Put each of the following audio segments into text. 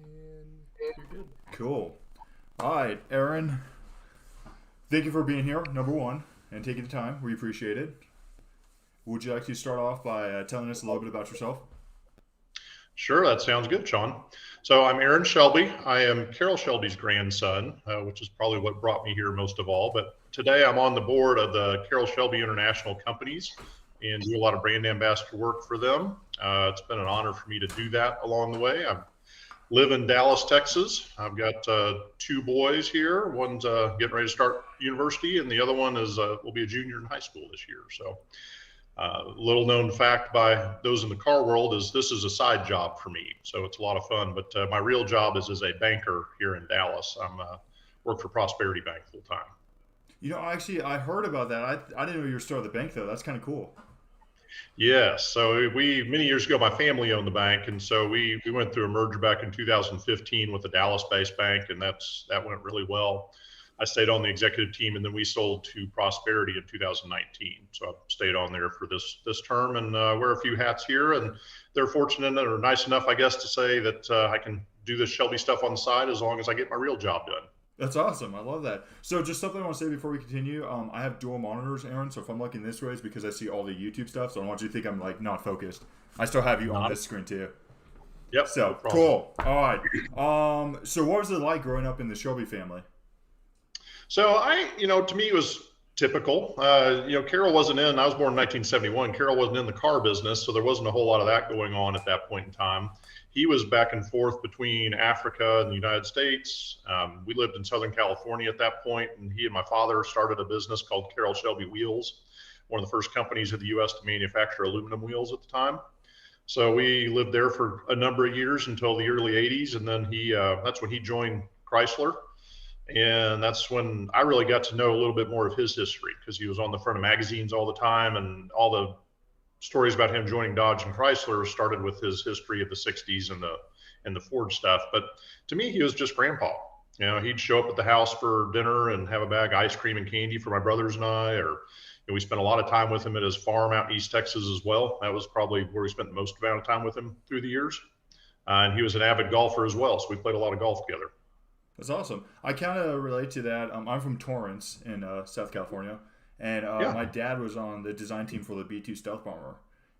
You're good. Cool. All right, Aaron. Thank you for being here, number one, and taking the time. We appreciate it. Would you like to start off by telling us a little bit about yourself? Sure, that sounds good, Sean. So I'm Aaron Shelby. I am Carroll Shelby's grandson, which is probably what brought me here most of all. But today I'm on the board of the Carroll Shelby International Companies and do a lot of brand ambassador work for them. It's been an honor for me to do that along the way. I live in Dallas, Texas. I've got two boys here. One's getting ready to start university, and the other one is will be a junior in high school this year. So little known fact by those in the car world is this is a side job for me. So it's a lot of fun, but my real job is as a banker here in Dallas. I'm work for Prosperity Bank full time. Actually, I heard about that. I didn't know you were still at the bank, though. That's kind of cool. Yes. So we, many years ago, my family owned the bank. And so we went through a merger back in 2015 with a Dallas based bank. And that went really well. I stayed on the executive team, and then we sold to Prosperity in 2019. So I've stayed on there for this term and wear a few hats here. And they're fortunate or nice enough, I guess, to say that I can do this Shelby stuff on the side as long as I get my real job done. That's awesome. I love that. So, just something I want to say before we continue. I have dual monitors, Aaron. So, if I'm looking this way, it's because I see all the YouTube stuff. So, I don't want you to think I'm like not focused. I still have you on this screen too. Yep. So, no cool. All right. So, what was it like growing up in the Shelby family? So to me, it was typical. Carroll wasn't in, I was born in 1971. Carroll wasn't in the car business, so there wasn't a whole lot of that going on at that point in time. He was back and forth between Africa and the United States. We lived in Southern California at that point, and he and my father started a business called Carroll Shelby Wheels, one of the first companies in the U.S. to manufacture aluminum wheels at the time. So we lived there for a number of years until the early 80s, and then that's when he joined Chrysler. And that's when I really got to know a little bit more of his history because he was on the front of magazines all the time, and all the stories about him joining Dodge and Chrysler started with his history of the 60s and the Ford stuff. But to me, he was just grandpa. He'd show up at the house for dinner and have a bag of ice cream and candy for my brothers and I, or we spent a lot of time with him at his farm out in East Texas as well. That was probably where we spent the most amount of time with him through the years. And he was an avid golfer as well, so we played a lot of golf together. That's awesome. I kind of relate to that. I'm from Torrance in South California, and Yeah. my dad was on the design team for the B-2 Stealth Bomber.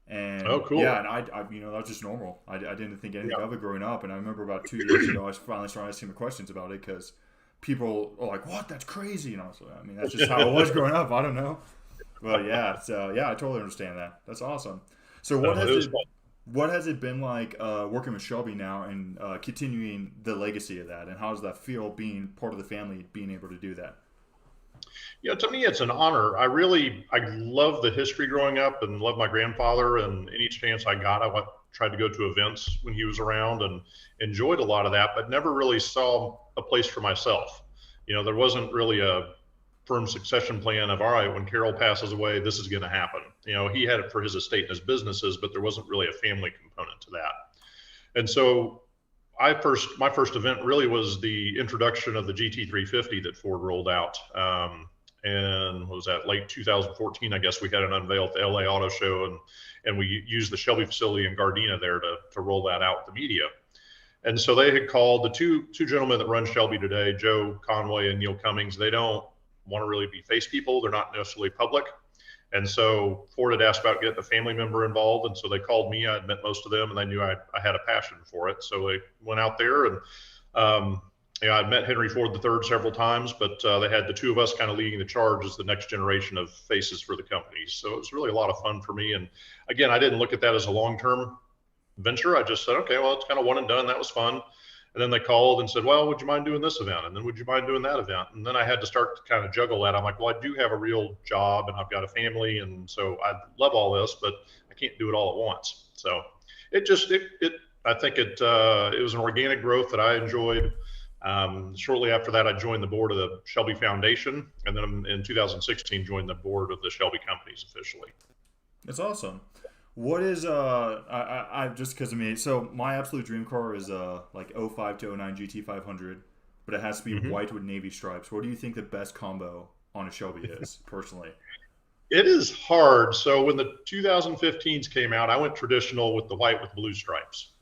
And Oh, cool. yeah, and I that was just normal. I didn't think anything Yeah. of it growing up, and I remember about 2 years ago, I finally started asking him questions about it because people are like, "What? That's crazy!" And I was like, "I mean, that's just how it was growing up. I don't know." But yeah, so yeah, I totally understand that. That's awesome. So what has it been like working with Shelby now and continuing the legacy of that? And how does that feel being part of the family, being able to do that? To me, it's an honor. I love the history growing up and love my grandfather. And any chance I got, tried to go to events when he was around and enjoyed a lot of that, but never really saw a place for myself. There wasn't really a firm succession plan of, all right, when Carroll passes away, this is going to happen. He had it for his estate and his businesses, but there wasn't really a family component to that. And so my first event really was the introduction of the GT350 that Ford rolled out. And what was that, late 2014, I guess we had an unveil at the LA Auto Show, and we used the Shelby facility in Gardena there to roll that out with the media. And so they had called the two gentlemen that run Shelby today, Joe Conway and Neil Cummings. They don't want to really be face people. They're not necessarily public. And so Ford had asked about getting a family member involved. And so they called me. I'd met most of them, and they knew I had a passion for it. So they went out there, and I'd met Henry Ford III several times, but they had the two of us kind of leading the charge as the next generation of faces for the company. So it was really a lot of fun for me. And again, I didn't look at that as a long-term venture. I just said, okay, well, it's kind of one and done. That was fun. And then they called and said, well, would you mind doing this event? And then would you mind doing that event? And then I had to start to kind of juggle that. I'm like, well, I do have a real job and I've got a family. And so I love all this, but I can't do it all at once. So I think it was an organic growth that I enjoyed. Shortly after that, I joined the board of the Shelby Foundation. And then in 2016, joined the board of the Shelby companies officially. That's awesome. What is I just because of me, so my absolute dream car is like '05 to '09 GT500, but it has to be white with navy stripes. What do you think the best combo on a Shelby is, personally? It is hard. So when the 2015s came out, I went traditional with the white with blue stripes.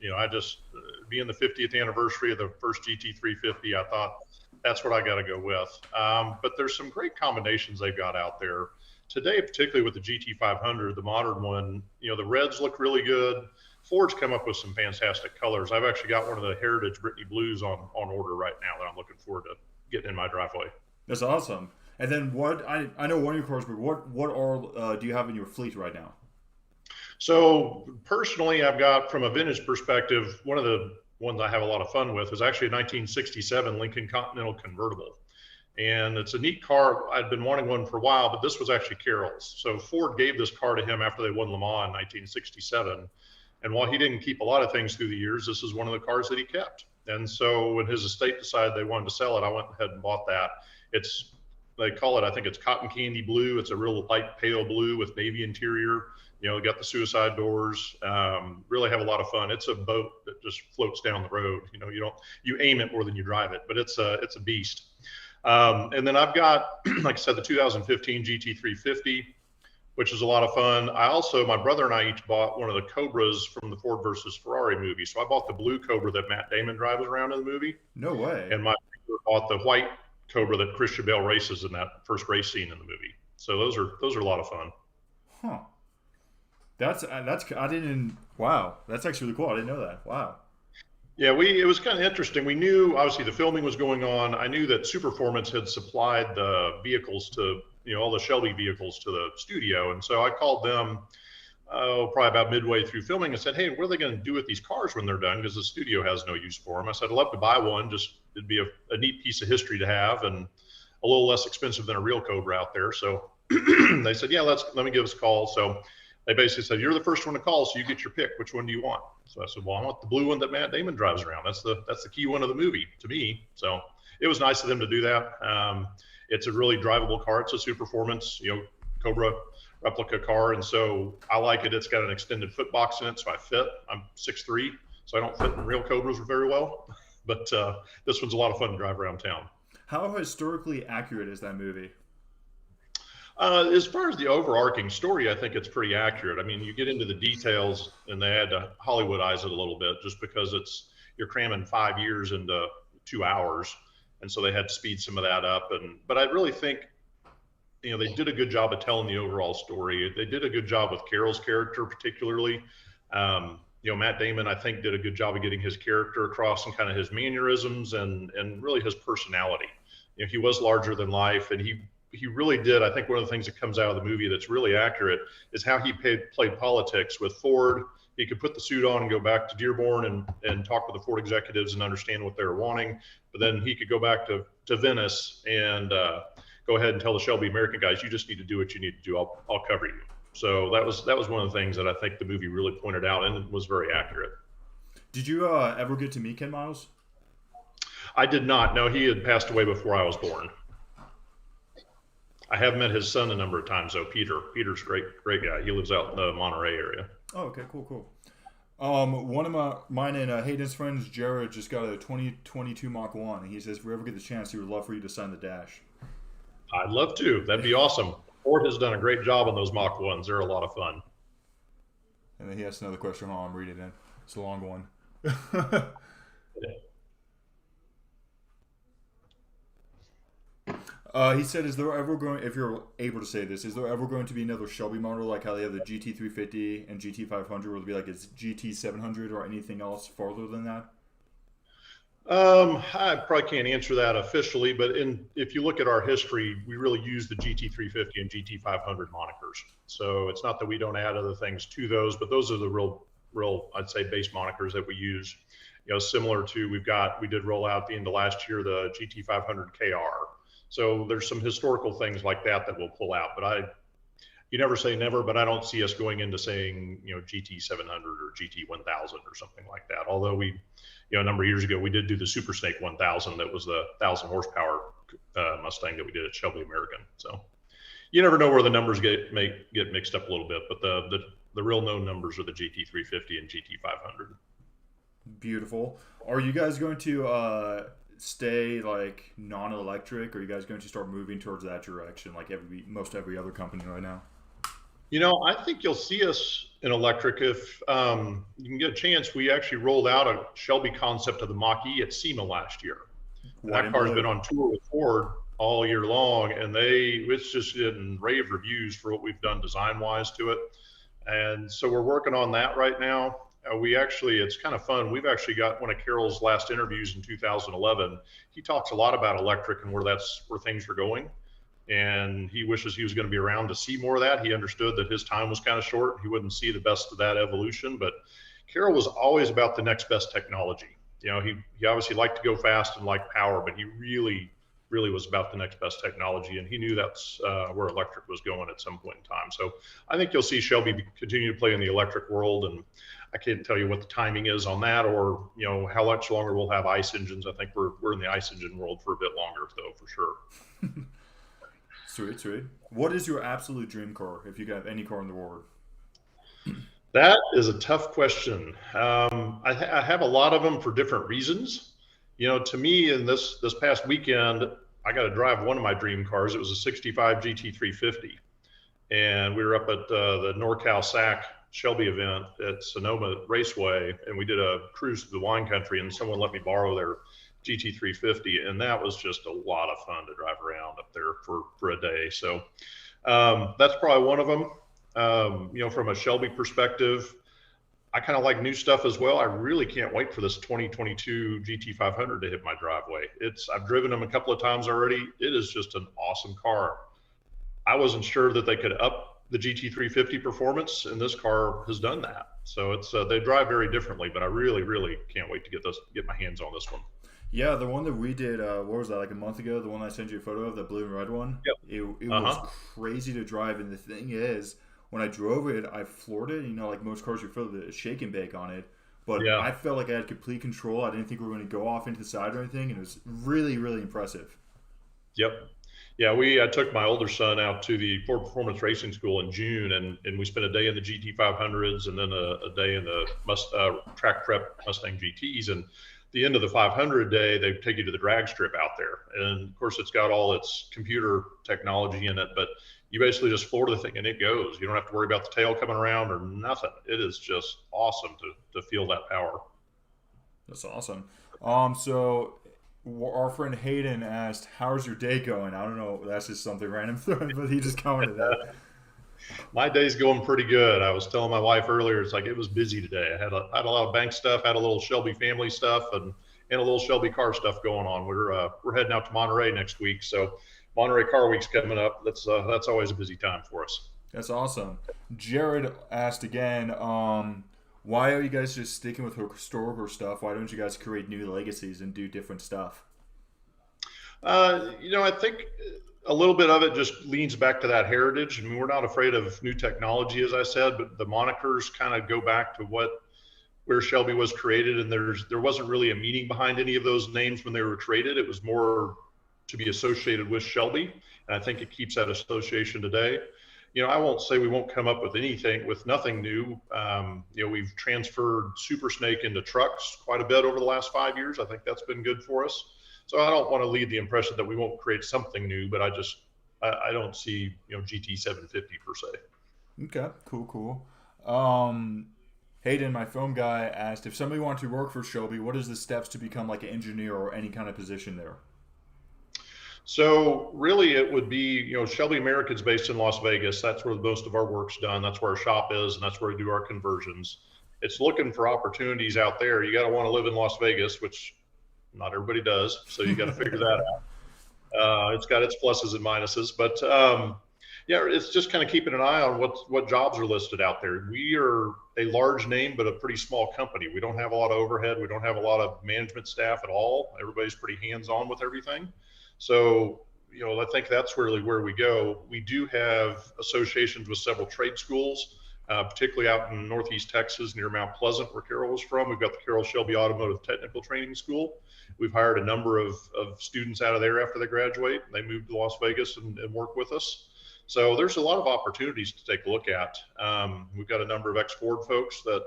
being the 50th anniversary of the first GT350, I thought that's what I got to go with. But there's some great combinations they've got out there today, particularly with the GT500, the modern one. The reds look really good. Ford's come up with some fantastic colors. I've actually got one of the Heritage Brittany Blues on order right now that I'm looking forward to getting in my driveway. That's awesome. And then what? I know one of your cars, but what all do you have in your fleet right now? So personally, I've got, from a vintage perspective, one of the ones I have a lot of fun with is actually a 1967 Lincoln Continental Convertible. And it's a neat car. I'd been wanting one for a while, but this was actually Carroll's. So Ford gave this car to him after they won Le Mans in 1967. And while he didn't keep a lot of things through the years, this is one of the cars that he kept. And so when his estate decided they wanted to sell it, I went ahead and bought that. They call it, I think it's cotton candy blue. It's a real light pale blue with navy interior. Got the suicide doors. Really have a lot of fun. It's a boat that just floats down the road. You aim it more than you drive it, but it's a beast. And then I've got, like I said, the 2015 GT350, which is a lot of fun. My brother and I each bought one of the Cobras from the Ford versus Ferrari movie. So I bought the blue Cobra that Matt Damon drives around in the movie. No way. And my brother bought the white Cobra that Christian Bale races in that first race scene in the movie. So those are a lot of fun. Huh. Wow. That's actually really cool. I didn't know that. Wow. Yeah, it was kind of interesting. We knew, obviously, the filming was going on. I knew that Superformance had supplied the vehicles to, all the Shelby vehicles to the studio. And so I called them probably about midway through filming and said, hey, what are they going to do with these cars when they're done? Because the studio has no use for them. I said, I'd love to buy one. It'd be a neat piece of history to have and a little less expensive than a real Cobra out there. So they said, yeah, let me give us a call. So they basically said, you're the first one to call, so you get your pick. Which one do you want? So I said, well, I want the blue one that Matt Damon drives around. That's the key one of the movie to me. So it was nice of them to do that. It's a really drivable car. It's a Superformance, Cobra replica car. And so I like it. It's got an extended foot box in it, so I fit. I'm 6'3", so I don't fit in real Cobras very well. But this one's a lot of fun to drive around town. How historically accurate is that movie? As far as the overarching story, I think it's pretty accurate. I mean, you get into the details and they had to Hollywoodize it a little bit just because you're cramming 5 years into 2 hours. And so they had to speed some of that up. But I really think, they did a good job of telling the overall story. They did a good job with Carroll's character, particularly. Matt Damon, I think, did a good job of getting his character across and kind of his mannerisms and really his personality. He was larger than life, and he really did. I think one of the things that comes out of the movie that's really accurate is how he played politics with Ford. He could put the suit on and go back to Dearborn and talk with the Ford executives and understand what they were wanting. But then he could go back to Venice and go ahead and tell the Shelby American guys, you just need to do what you need to do. I'll cover you. So that was one of the things that I think the movie really pointed out and was very accurate. Did you ever get to meet Ken Miles? I did not. No, he had passed away before I was born. I have met his son a number of times, though. Peter's a great guy. He lives out in the Monterey area. Oh, okay, cool. One of mine and Hayden's friends, Jared, just got a 2022 Mach 1, and he says if we ever get the chance, he would love for you to sign the dash. I'd love to. That'd be awesome. Ford has done a great job on those Mach 1s. They're a lot of fun. And then he has another question. I'm reading it. It's a long one. He said, if you're able to say this, is there ever going to be another Shelby model like how they have the GT350 and GT500, or will it be like a GT700 or anything else farther than that? I probably can't answer that officially, but if you look at our history, we really use the GT350 and GT500 monikers. So it's not that we don't add other things to those, but those are the real, I'd say, base monikers that we use. Similar to we did roll out at the end of last year the GT500 KR. So there's some historical things like that we'll pull out. But you never say never, but I don't see us going into saying, GT700 or GT1000 or something like that. Although a number of years ago, we did do the Super Snake 1000. That was the 1,000 horsepower Mustang that we did at Shelby American. So you never know where the numbers get mixed up a little bit, but the real known numbers are the GT350 and GT500. Beautiful. Are you guys going to stay like non-electric, or are you guys going to start moving towards that direction like most every other company right now? I think you'll see us in electric if you can get a chance. We actually rolled out a Shelby concept of the Mach-E at SEMA last year. And White that and car's blue. been on tour with Ford all year long, and it's just getting rave reviews for what we've done design-wise to it. And so we're working on that right now. It's kind of fun. We've actually got one of Carroll's last interviews in 2011. He talks a lot about electric and where things are going. And he wishes he was going to be around to see more of that. He understood that his time was kind of short. He wouldn't see the best of that evolution, but Carroll was always about the next best technology. He obviously liked to go fast and liked power, but he really was about the next best technology. And he knew that's where electric was going at some point in time. So I think you'll see Shelby continue to play in the electric world. And I can't tell you what the timing is on that, or, how much longer we'll have ICE engines. I think we're in the ICE engine world for a bit longer, though, for sure. Sweet, sweet. What is your absolute dream car if you could have any car in the world? That is a tough question. I have a lot of them for different reasons. To me, in this past weekend, I got to drive one of my dream cars. It was a 65 GT350. And we were up at the NorCal SAC Shelby event at Sonoma Raceway, and we did a cruise through the wine country, and someone let me borrow their GT350, and that was just a lot of fun to drive around up there for a day. So that's probably one of them. From a Shelby perspective, I kind of like new stuff as well. I really can't wait for this 2022 GT500 to hit my driveway. I've driven them a couple of times already. It is just an awesome car. I wasn't sure that they could up the GT350 performance, and this car has done that. So they drive very differently, but I really can't wait to get my hands on this one. Yeah, the one that we did, what was that, like a month ago? The one I sent you a photo of, the blue and red one? Yep. It was crazy to drive, and the thing is, when I drove it, I floored it. Like most cars, you feel the shake and bake on it. But Yeah. I felt like I had complete control. I didn't think we were going to go off into the side or anything, and it was really impressive. Yep. Yeah, I took my older son out to the Ford Performance Racing School in June, and we spent a day in the GT500s and then a day in the track prep Mustang GTs. And the end of the 500 day, they take you to the drag strip out there. And of course, it's got all its computer technology in it, but you basically just floor the thing and it goes. You don't have to worry about the tail coming around or nothing. It is just awesome to feel that power. That's awesome. So our friend Hayden asked, "How's your day going?" I don't know. That's just something random, but he just commented that. My day's going pretty good. I was telling my wife earlier, it's like it was busy today. I had a lot of bank stuff, had a little Shelby family stuff, and a little Shelby car stuff going on. We're heading out to Monterey next week, so Monterey Car Week's coming up. That's always a busy time for us. That's awesome. Jared asked again, why are you guys just sticking with historical stuff? Why don't you guys create new legacies and do different stuff? I think a little bit of it just leans back to that heritage. I mean, we're not afraid of new technology, as I said, but the monikers kind of go back to where Shelby was created, and there wasn't really a meaning behind any of those names when they were created. It was more to be associated with Shelby, and I think it keeps that association today. I won't say we won't come up with nothing new. We've transferred Super Snake into trucks quite a bit over the last 5 years. I think that's been good for us. So I don't want to leave the impression that we won't create something new, but I don't see, GT 750 per se. Okay, cool. Hayden, my film guy, asked if somebody wanted to work for Shelby, what is the steps to become like an engineer or any kind of position there? So really it would be, Shelby America's based in Las Vegas. That's where most of our work's done. That's where our shop is, and that's where we do our conversions. It's looking for opportunities out there. You got to want to live in Las Vegas, which not everybody does. So you got to figure that out. It's got its pluses and minuses, but it's just kind of keeping an eye on what jobs are listed out there. We are a large name, but a pretty small company. We don't have a lot of overhead. We don't have a lot of management staff at all. Everybody's pretty hands-on with everything. So, I think that's really where we go. We do have associations with several trade schools, particularly out in Northeast Texas near Mount Pleasant, where Carroll was from. We've got the Carroll Shelby Automotive Technical Training School. We've hired a number of students out of there after they graduate. They move to Las Vegas and work with us. So there's a lot of opportunities to take a look at. We've got a number of ex-Ford folks that,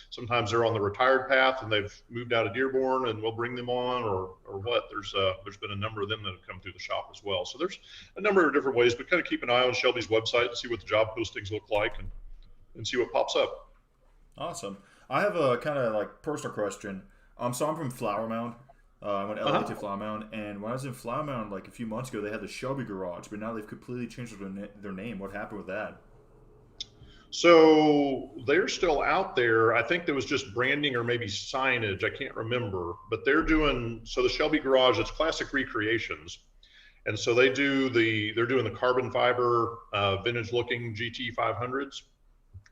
sometimes they're on the retired path and they've moved out of Dearborn, and we'll bring them on or what. There's been a number of them that have come through the shop as well. So there's a number of different ways, but kind of keep an eye on Shelby's website and see what the job postings look like and see what pops up. Awesome. I have a kind of like personal question. So I'm from Flower Mound. I went LA to Flower Mound, and when I was in Flower Mound like a few months ago, they had the Shelby Garage, but now they've completely changed their name. What happened with that? So they're still out there. I think there was just branding or maybe signage. I can't remember, but they're doing, so the Shelby Garage, it's Classic Recreations. And so they're doing the carbon fiber, vintage looking GT 500s.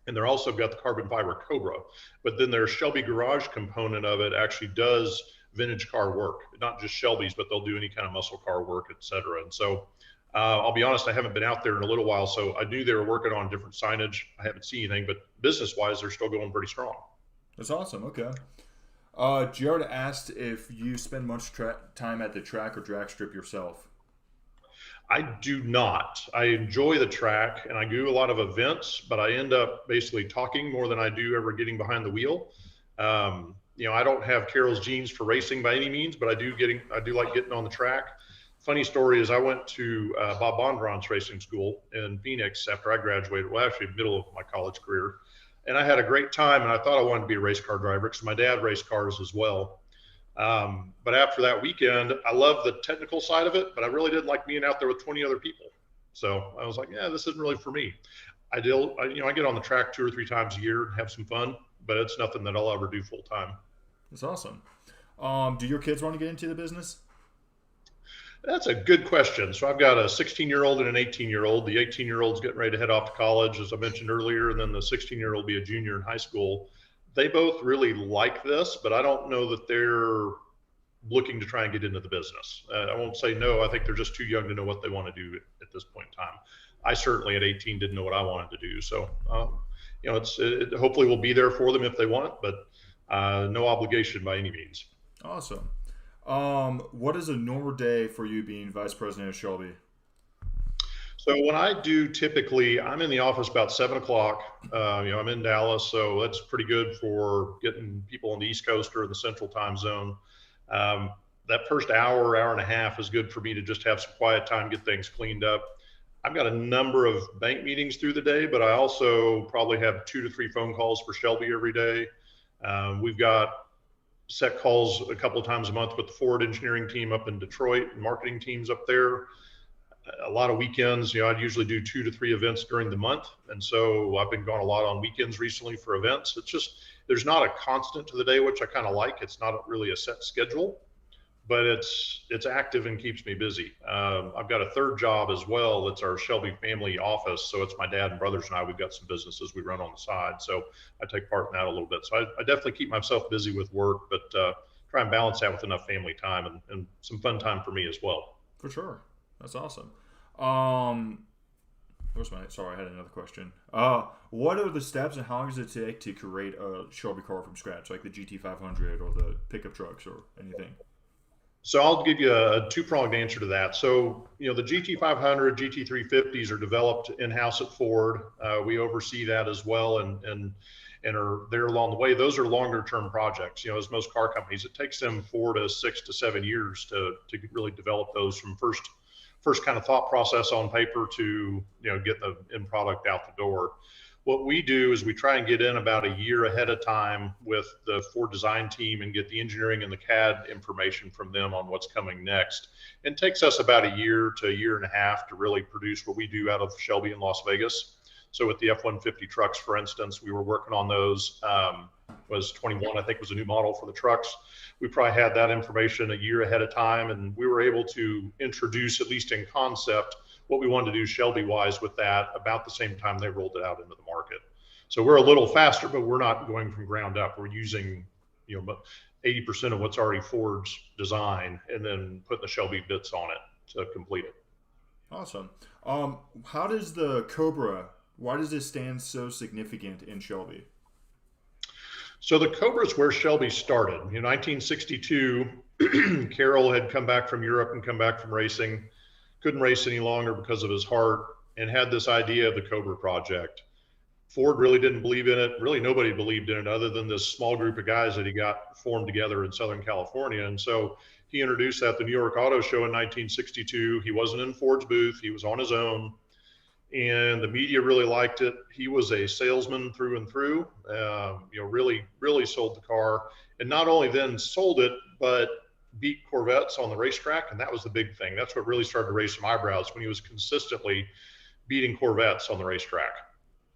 And they're also got the carbon fiber Cobra, but then their Shelby Garage component of it actually does vintage car work, not just Shelby's, but they'll do any kind of muscle car work, et cetera. And so I'll be honest, I haven't been out there in a little while, so I knew they were working on different signage. I haven't seen anything, but business-wise, they're still going pretty strong. That's awesome. Okay. Jared asked if you spend much time at the track or drag strip yourself. I do not. I enjoy the track and I do a lot of events, but I end up basically talking more than I do ever getting behind the wheel. I don't have Carroll's genes for racing by any means, but I do like getting on the track. Funny story is I went to Bob Bondron's racing school in Phoenix after I graduated, well, actually middle of my college career. And I had a great time, and I thought I wanted to be a race car driver because my dad raced cars as well. But after that weekend, I love the technical side of it, but I really didn't like being out there with 20 other people. So I was like, yeah, this isn't really for me. I get on the track 2 or 3 times a year and have some fun, but it's nothing that I'll ever do full time. That's awesome. Do your kids want to get into the business? That's a good question. So I've got a 16-year-old and an 18-year-old. The 18-year-old's getting ready to head off to college, as I mentioned earlier, and then the 16-year-old will be a junior in high school. They both really like this, but I don't know that they're looking to try and get into the business. I won't say no. I think they're just too young to know what they want to do at this point in time. I certainly at 18 didn't know what I wanted to do. So, it hopefully will be there for them if they want, but no obligation by any means. Awesome. What is a normal day for you being vice president of Shelby? So when I do, typically I'm in the office about 7 o'clock. I'm in Dallas, so that's pretty good for getting people on the East Coast or the Central Time Zone. That first hour and a half is good for me to just have some quiet time, get things cleaned up. I've got a number of bank meetings through the day, but I also probably have 2 to 3 phone calls for Shelby every day. We've got set calls a couple of times a month with the Ford engineering team up in Detroit and marketing teams up there. A lot of weekends, I'd usually do 2 to 3 events during the month. And so I've been going a lot on weekends recently for events. It's just, there's not a constant to the day, which I kind of like. It's not really a set schedule, but it's active and keeps me busy. I've got a third job as well. That's our Shelby family office. So it's my dad and brothers and I, we've got some businesses we run on the side. So I take part in that a little bit. So I definitely keep myself busy with work, but try and balance that with enough family time and some fun time for me as well. For sure. That's awesome. Sorry, I had another question. What are the steps and how long does it take to create a Shelby car from scratch, like the GT500 or the pickup trucks or anything? So I'll give you a 2-pronged answer to that. So, the GT500, GT350s are developed in-house at Ford. We oversee that as well and are there along the way. Those are longer term projects. As most car companies, it takes them 4 to 6 to 7 years to really develop those from first kind of thought process on paper to, get the end product out the door. What we do is we try and get in about a year ahead of time with the Ford design team and get the engineering and the CAD information from them on what's coming next. It takes us about a year to a year and a half to really produce what we do out of Shelby in Las Vegas. So with the F-150 trucks, for instance, we were working on those, was 21, I think was a new model for the trucks. We probably had that information a year ahead of time, and we were able to introduce, at least in concept, what we wanted to do Shelby-wise with that about the same time they rolled it out into the market. So we're a little faster, but we're not going from ground up. We're using, 80% of what's already Ford's design and then putting the Shelby bits on it to complete it. Awesome. How does the Cobra, why does it stand so significant in Shelby? So the Cobra is where Shelby started. In 1962, Carroll had come back from Europe and come back from racing. Couldn't race any longer because of his heart. and had this idea of the Cobra project. Ford really didn't believe in it. Really, nobody believed in it other than this small group of guys that he got formed together in Southern California. And so he introduced that at the New York Auto Show in 1962. He wasn't in Ford's booth. He was on his own. And the media really liked it. He was a salesman through and through, really, really sold the car. And not only then sold it, but beat Corvettes on the racetrack. And that was the big thing. That's what really started to raise some eyebrows, when he was consistently beating Corvettes on the racetrack.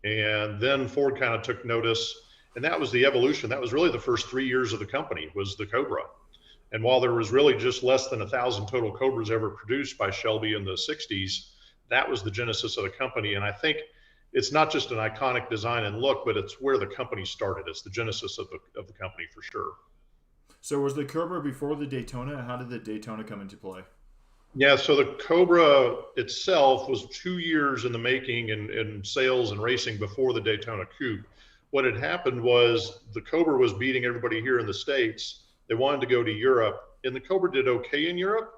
And then Ford kind of took notice, and that was the evolution. That was really the first 3 years of the company, was the Cobra. And while there was really just less than 1,000 total Cobras ever produced by Shelby in the 60s, that was the genesis of the company. And I think it's not just an iconic design and look, but it's where the company started. It's the genesis of the company for sure. So was the Cobra before the Daytona? How did the Daytona come into play? Yeah, so the Cobra itself was 2 years in the making in sales and racing before the Daytona Coupe. What had happened was the Cobra was beating everybody here in the States. They wanted to go to Europe, and the Cobra did okay in Europe,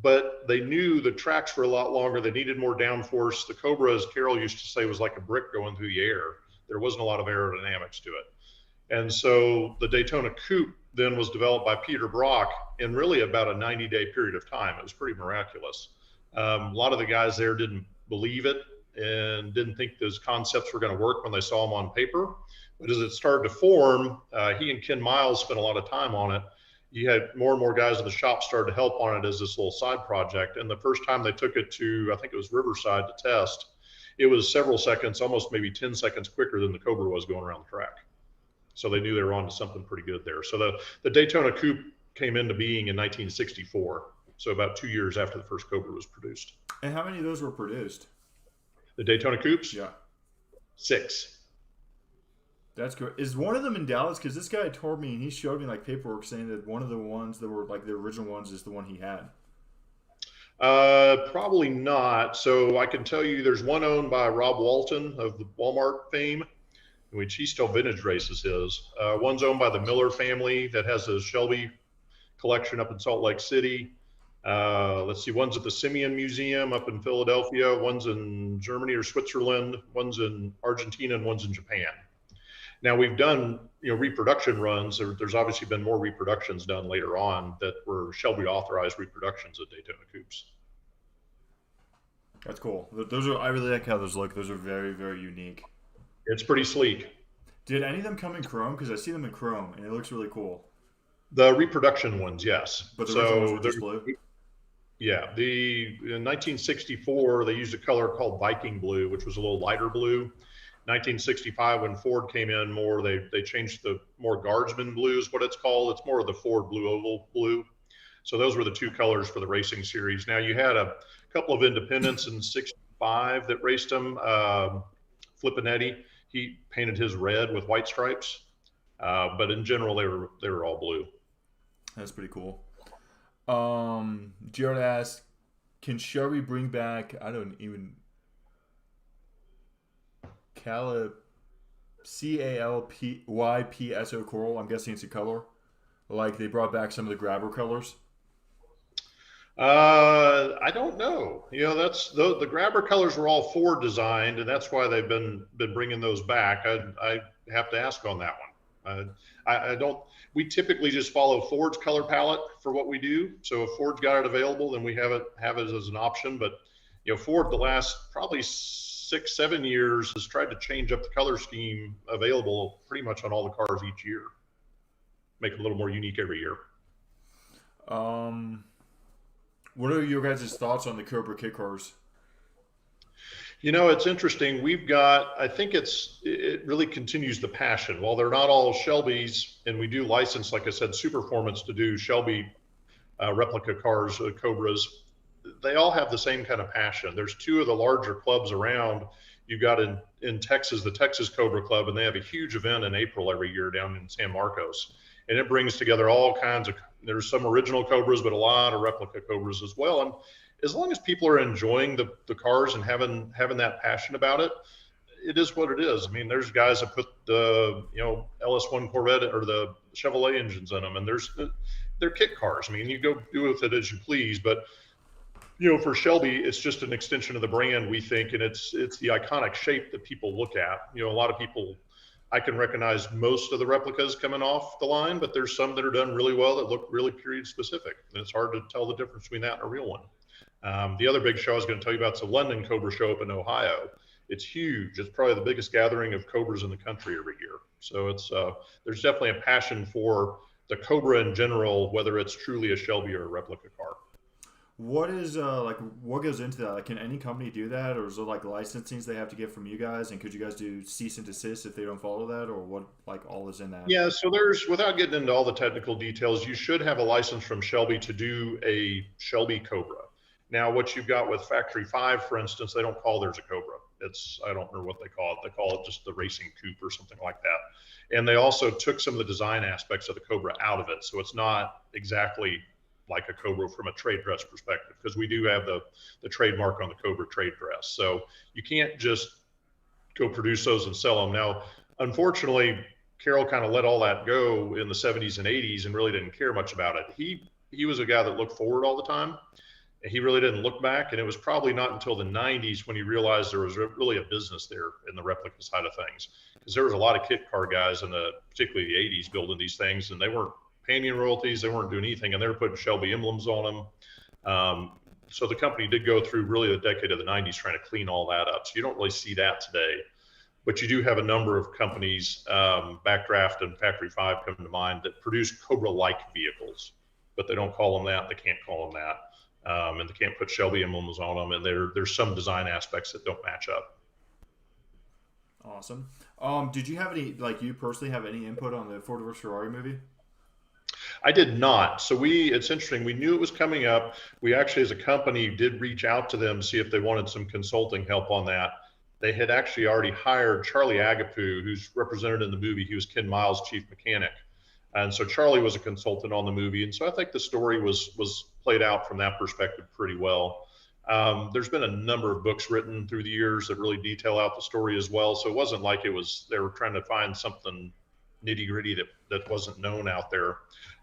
but they knew the tracks were a lot longer. They needed more downforce. The Cobra, as Carroll used to say, was like a brick going through the air. There wasn't a lot of aerodynamics to it. And so the Daytona Coupe then was developed by Peter Brock in really about a 90-day period of time. It was pretty miraculous. A lot of the guys there didn't believe it and didn't think those concepts were going to work when they saw them on paper. But as it started to form, he and Ken Miles spent a lot of time on it. You had more and more guys in the shop started to help on it as this little side project. And the first time they took it to, I think it was Riverside to test, it was several seconds, almost maybe 10 seconds quicker than the Cobra was going around the track. So they knew they were on to something pretty good there. So the Daytona Coupe came into being in 1964. So about 2 years after the first Cobra was produced. And how many of those were produced? The Daytona Coupes? Yeah. 6. That's good. Is one of them in Dallas? Because this guy told me, and he showed me like paperwork saying that one of the ones that were like the original ones is the one he had. Probably not. So I can tell you there's one owned by Rob Walton of the Walmart fame, which he still vintage races his. One's owned by the Miller family that has a Shelby collection up in Salt Lake City. Let's see, one's at the Simeon Museum up in Philadelphia. One's in Germany or Switzerland. One's in Argentina, and one's in Japan. Now we've done, reproduction runs. There's obviously been more reproductions done later on that were Shelby authorized reproductions of Daytona Coupes. That's cool. Those are, I really like how those look. Those are very, very unique. It's pretty sleek. Did any of them come in chrome? Because I see them in chrome, and it looks really cool. The reproduction ones, yes. But the original ones were just blue? Yeah. In 1964, they used a color called Viking blue, which was a little lighter blue. 1965, when Ford came in more, they changed the more Guardsman blue is what it's called. It's more of the Ford Blue Oval blue. So those were the two colors for the racing series. Now you had a couple of independents in 65 that raced them. Flippinetti, he painted his red with white stripes, but in general they were all blue. That's pretty cool. Jared asked, can Shelby bring back, I don't even, CALPYPSO coral? I'm guessing it's a color. Like they brought back some of the grabber colors. I don't know. That's the grabber colors were all Ford designed, and that's why they've been bringing those back. I have to ask on that one. I don't. We typically just follow Ford's color palette for what we do. So if Ford's got it available, then we have it as an option. But Ford the last probably 6-7 years has tried to change up the color scheme available pretty much on all the cars each year, make it a little more unique every year. What are your guys' thoughts on the Cobra kit cars? It's interesting. We've got, I think it really continues the passion. While they're not all Shelbys, and we do license, like I said, Superformance to do Shelby replica cars, Cobras, they all have the same kind of passion. There's two of the larger clubs around. You've got in Texas, the Texas Cobra Club, and they have a huge event in April every year down in San Marcos. And it brings together all kinds of, there's some original Cobras, but a lot of replica Cobras as well. And as long as people are enjoying the cars and having that passion about it, it is what it is. I mean, there's guys that put the, LS1 Corvette or the Chevrolet engines in them, and they're kit cars. I mean, you go do with it as you please, but For Shelby, it's just an extension of the brand, we think, and it's the iconic shape that people look at. A lot of people, I can recognize most of the replicas coming off the line, but there's some that are done really well that look really period specific, and it's hard to tell the difference between that and a real one. The other big show I was going to tell you about is the London Cobra show up in Ohio. It's huge. It's probably the biggest gathering of Cobras in the country every year. So it's there's definitely a passion for the Cobra in general, whether it's truly a Shelby or a replica car. What is what goes into that? Like, can any company do that, or is there like licensings they have to get from you guys? And could you guys do cease and desist if they don't follow that, or what? Like, all is in that? Yeah. So without getting into all the technical details, you should have a license from Shelby to do a Shelby Cobra. Now, what you've got with Factory 5, for instance, they don't call theirs a Cobra. I don't remember what they call it. They call it just the Racing Coupe or something like that. And they also took some of the design aspects of the Cobra out of it. So it's not exactly like a Cobra from a trade dress perspective, because we do have the trademark on the Cobra trade dress. So you can't just go produce those and sell them. Now, unfortunately, Carroll kind of let all that go in the 70s and 80s and really didn't care much about it. He was a guy that looked forward all the time. He really didn't look back, and it was probably not until the 90s when he realized there was really a business there in the replica side of things, because there was a lot of kit car guys in particularly the 80s building these things, and they weren't paying any royalties, they weren't doing anything, and they were putting Shelby emblems on them. So the company did go through really the decade of the 90s trying to clean all that up. So you don't really see that today, but you do have a number of companies, Backdraft and Factory 5 come to mind, that produce Cobra-like vehicles, but they don't call them that, they can't call them that. And they can't put Shelby emblems on them, and there's some design aspects that don't match up. Awesome. Did you have any, like, you personally have any input on the Ford vs Ferrari movie? I did not. So it's interesting. We knew it was coming up. We actually, as a company, did reach out to them to see if they wanted some consulting help on that. They had actually already hired Charlie Agapoo, who's represented in the movie. He was Ken Miles' chief mechanic. And so Charlie was a consultant on the movie. And so I think the story was played out from that perspective pretty well. There's been a number of books written through the years that really detail out the story as well. So it wasn't like they were trying to find something nitty gritty that wasn't known out there.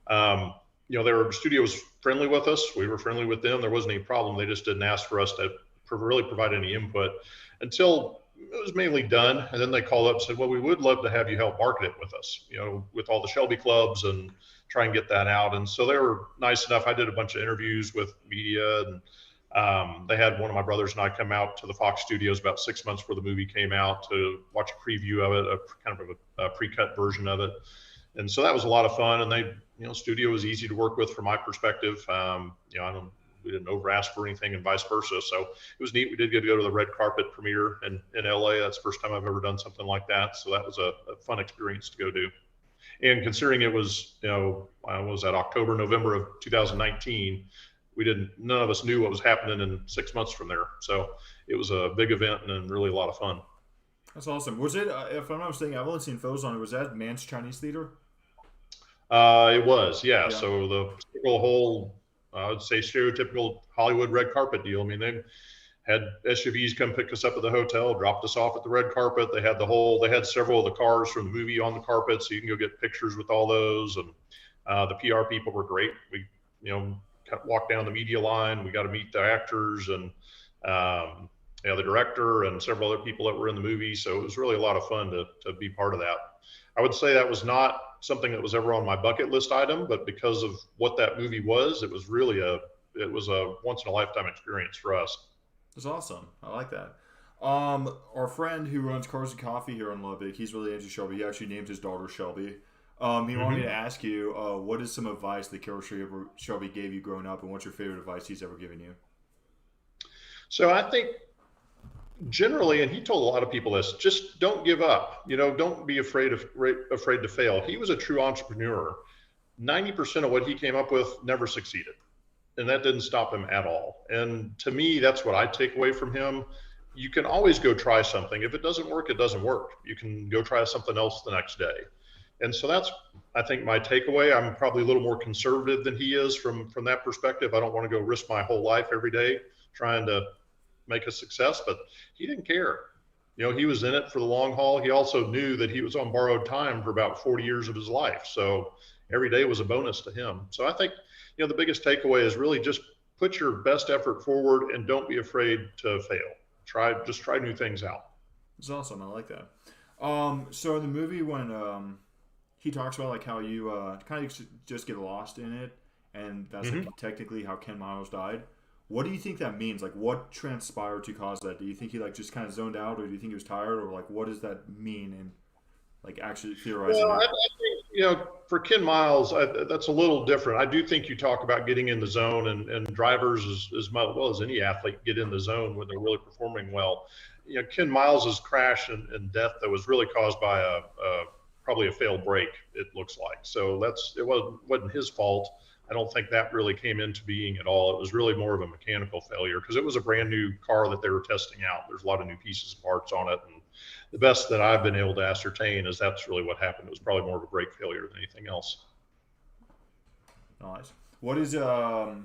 The studio was friendly with us. We were friendly with them. There wasn't any problem. They just didn't ask for us to really provide any input until it was mainly done. And then they called up and said, well, we would love to have you help market it with us, with all the Shelby clubs and try and get that out. And so they were nice enough. I did a bunch of interviews with media, and they had one of my brothers and I come out to the Fox studios about 6 months before the movie came out to watch a preview of it, a kind of a pre-cut version of it. And so that was a lot of fun. And studio was easy to work with from my perspective. We didn't over ask for anything and vice versa. So it was neat. We did get to go to the red carpet premiere in LA. That's the first time I've ever done something like that. So that was a fun experience to go do. And considering it was, I was at October, November of 2019, none of us knew what was happening in 6 months from there. So it was a big event and really a lot of fun. That's awesome. Was it, if I'm not mistaken, I've only seen photos on it. Was that Mann's Chinese Theater? It was, yeah. So the whole, I would say, stereotypical Hollywood red carpet deal. I mean, they had SUVs come pick us up at the hotel, dropped us off at the red carpet. They had several of the cars from the movie on the carpet, so you can go get pictures with all those. And the PR people were great. We, walked down the media line. We got to meet the actors and the director and several other people that were in the movie. So it was really a lot of fun to be part of that. I would say that was not something that was ever on my bucket list item, but because of what that movie was, it was really a once in a lifetime experience for us. That's awesome. I like that. Our friend who runs Cars and Coffee here in Lubbock, he's really into Shelby. He actually named his daughter Shelby. He wanted me to ask you, what is some advice that Carroll Shelby gave you growing up, and what's your favorite advice he's ever given you? So I think generally, and he told a lot of people this, just don't give up. Don't be afraid to fail. He was a true entrepreneur. 90% of what he came up with never succeeded. And that didn't stop him at all. And to me, that's what I take away from him. You can always go try something. If it doesn't work, it doesn't work. You can go try something else the next day. And so that's, I think, my takeaway. I'm probably a little more conservative than he is from that perspective. I don't want to go risk my whole life every day trying to make a success, but he didn't care. He was in it for the long haul. He also knew that he was on borrowed time for about 40 years of his life. So every day was a bonus to him. So I think, the biggest takeaway is really just put your best effort forward and don't be afraid to fail. Just try new things out. It's awesome. I like that. So in the movie, when he talks about like how you kind of just get lost in it, and that's like technically how Ken Miles died. What do you think that means? Like, what transpired to cause that? Do you think he like just kind of zoned out, or do you think he was tired, or like what does that mean? And like actually theorizing. Well, I think, for Ken Miles, that's a little different. I do think you talk about getting in the zone, and drivers, as well as any athlete, get in the zone when they're really performing well. Ken Miles's crash and death that was really caused by probably a failed brake, it looks like. So it wasn't his fault. I don't think that really came into being at all. It was really more of a mechanical failure because it was a brand new car that they were testing out. There's a lot of new pieces and parts on it, and the best that I've been able to ascertain is that's really what happened. It was probably more of a brake failure than anything else. Nice. What is your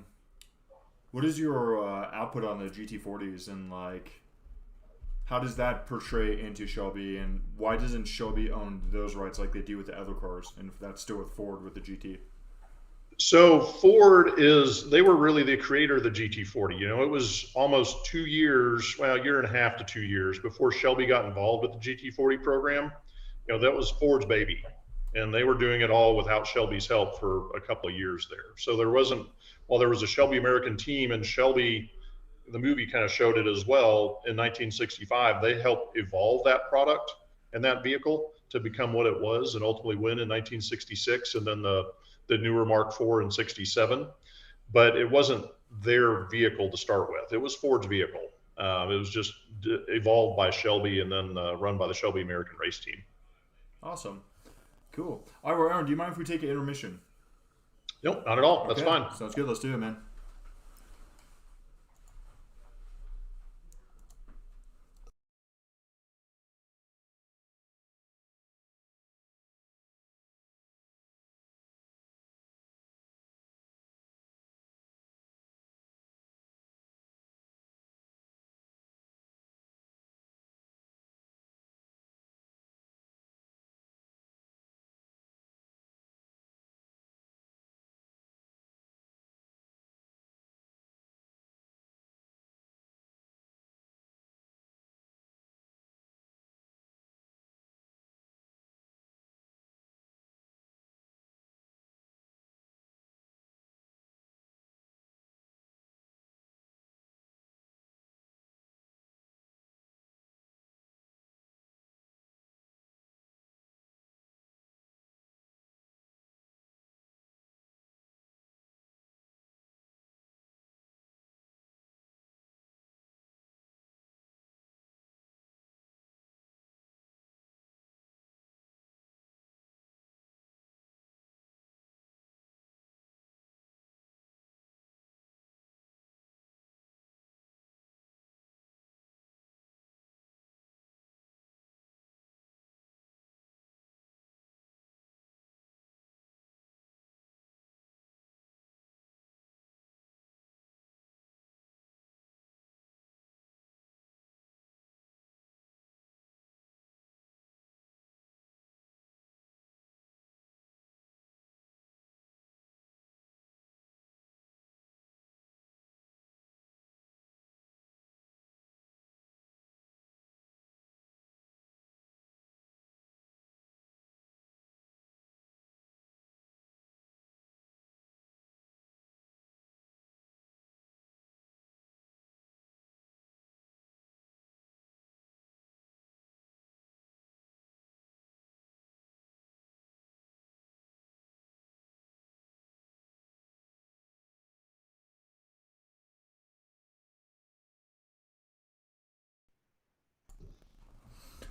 output on the GT40s, and like how does that portray into Shelby, and why doesn't Shelby own those rights like they do with the other cars, and if that's still with Ford with the GT? So Ford they were really the creator of the GT40. It was almost 2 years, well, a year and a half to 2 years before Shelby got involved with the GT40 program. That was Ford's baby. And they were doing it all without Shelby's help for a couple of years there. So there was a Shelby American team, and Shelby, the movie kind of showed it as well, in 1965, they helped evolve that product and that vehicle to become what it was and ultimately win in 1966. And then the newer Mark IV in 67, but it wasn't their vehicle to start with. It was Ford's vehicle. It was just evolved by Shelby and then run by the Shelby American race team. Awesome. Cool. All right, well, Aaron, do you mind if we take an intermission? Nope, not at all. That's fine. Sounds good. Let's do it, man.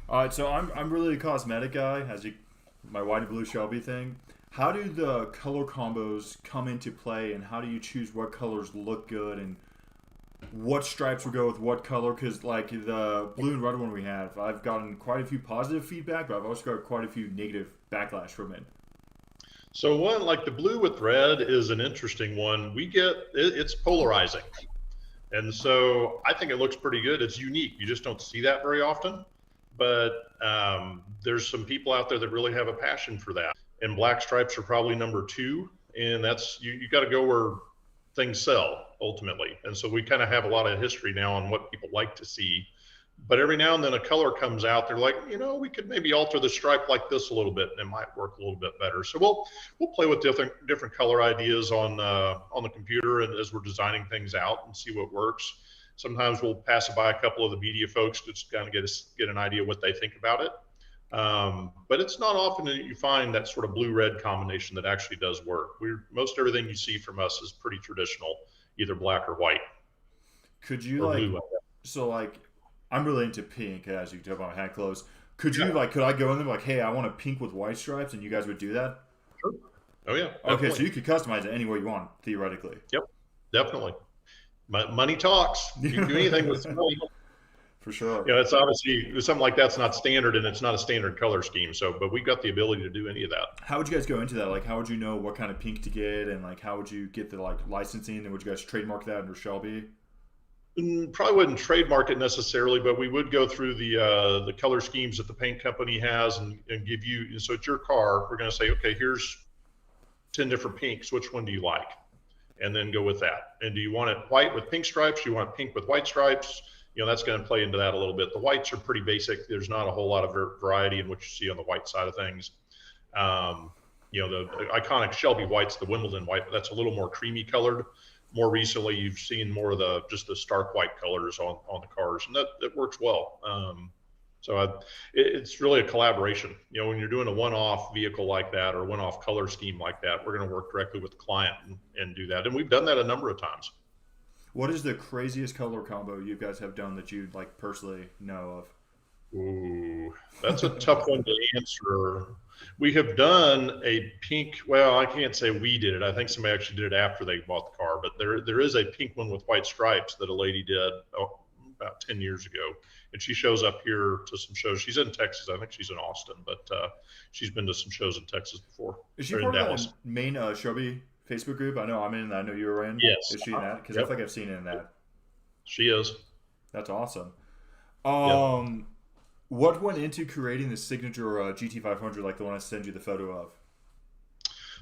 All right, so I'm really a cosmetic guy, my white and blue Shelby thing. How do the color combos come into play, and how do you choose what colors look good, and what stripes will go with what color? Because like the blue and red one we have, I've gotten quite a few positive feedback, but I've also got quite a few negative backlash from it. So one, like the blue with red, is an interesting one. It's polarizing. And so I think it looks pretty good. It's unique. You just don't see that very often. But there's some people out there that really have a passion for that. And black stripes are probably number two. And that's, you got to go where things sell. ultimately. And so we kind of have a lot of history now on what people like to see. But every now and then a color comes out, they're like, we could maybe alter the stripe like this a little bit, and it might work a little bit better. So we'll play with different color ideas on the computer, and as we're designing things out, and see what works. Sometimes we'll pass it by a couple of the media folks to just kind of get an idea what they think about it. But it's not often that you find that sort of blue-red combination that actually does work. Most everything you see from us is pretty traditional, either black or white. Could you I'm really into pink, as you can tell by my hand clothes. Could I go in there like, hey, I want a pink with white stripes, and you guys would do that? Sure. Oh yeah. Definitely. Okay, so you could customize it any way you want, theoretically. Yep, definitely. Money talks. You can do anything with money. For sure. It's obviously something like that's not standard, and it's not a standard color scheme. But we've got the ability to do any of that. How would you guys go into that? Like, how would you know what kind of pink to get, and like, how would you get the licensing, and would you guys trademark that under Shelby? Probably wouldn't trademark it necessarily, but we would go through the color schemes that the paint company has and give you. So it's your car. We're going to say, okay, here's 10 different pinks. Which one do you like? And then go with that. And do you want it white with pink stripes? Do you want pink with white stripes? That's going to play into that a little bit. The whites are pretty basic. There's not a whole lot of variety in what you see on the white side of things. The iconic Shelby white's the Wimbledon white, but that's a little more creamy colored. More recently, you've seen more of the stark white colors on the cars, and that works well. It's really a collaboration. When you're doing a one-off vehicle like that or a one-off color scheme like that, we're going to work directly with the client and do that. And we've done that a number of times. What is the craziest color combo you guys have done that you personally know of? Ooh, that's a tough one to answer. We have done a pink, well, I can't say we did it. I think somebody actually did it after they bought the car, but there is a pink one with white stripes that a lady did about 10 years ago. And she shows up here to some shows. She's in Texas. I think she's in Austin, but she's been to some shows in Texas before. Is she part of the main Shelby Facebook group? I know I'm in that. I know you were in. Yes. Is she in that? Because I think I've seen it in that. She is. That's awesome. What went into creating the signature GT500, like the one I sent you the photo of?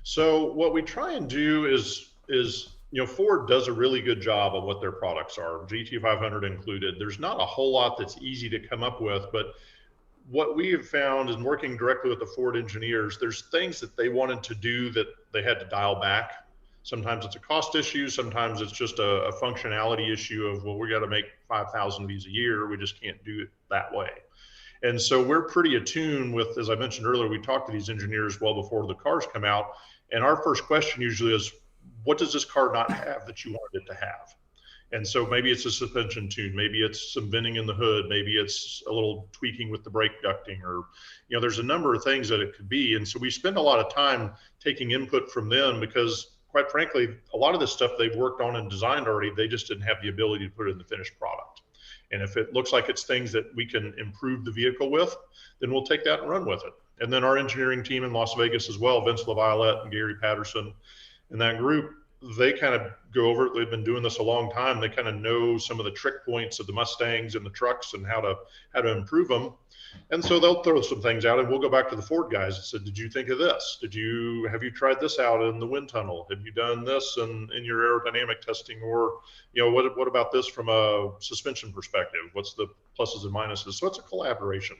So what we try and do is Ford does a really good job of what their products are, GT500 included. There's not a whole lot that's easy to come up with, but what we have found is working directly with the Ford engineers, there's things that they wanted to do that they had to dial back. Sometimes it's a cost issue. Sometimes it's just a functionality issue of, well, we got to make 5,000 of these a year. We just can't do it that way. And so we're pretty attuned with, as I mentioned earlier, we talk to these engineers well before the cars come out. And our first question usually is, what does this car not have that you wanted it to have? And so maybe it's a suspension tune, maybe it's some venting in the hood, maybe it's a little tweaking with the brake ducting, or, there's a number of things that it could be. And so we spend a lot of time taking input from them because, quite frankly, a lot of this stuff they've worked on and designed already, they just didn't have the ability to put it in the finished product. And if it looks like it's things that we can improve the vehicle with, then we'll take that and run with it. And then our engineering team in Las Vegas as well, Vince LaViolette and Gary Patterson and that group, they kind of go over it. They've been doing this a long time. They kind of know some of the trick points of the Mustangs and the trucks and how to improve them. And so they'll throw some things out, and we'll go back to the Ford guys and say, did you think of this? Have you tried this out in the wind tunnel? Have you done this in your aerodynamic testing? Or, what about this from a suspension perspective? What's the pluses and minuses? So it's a collaboration.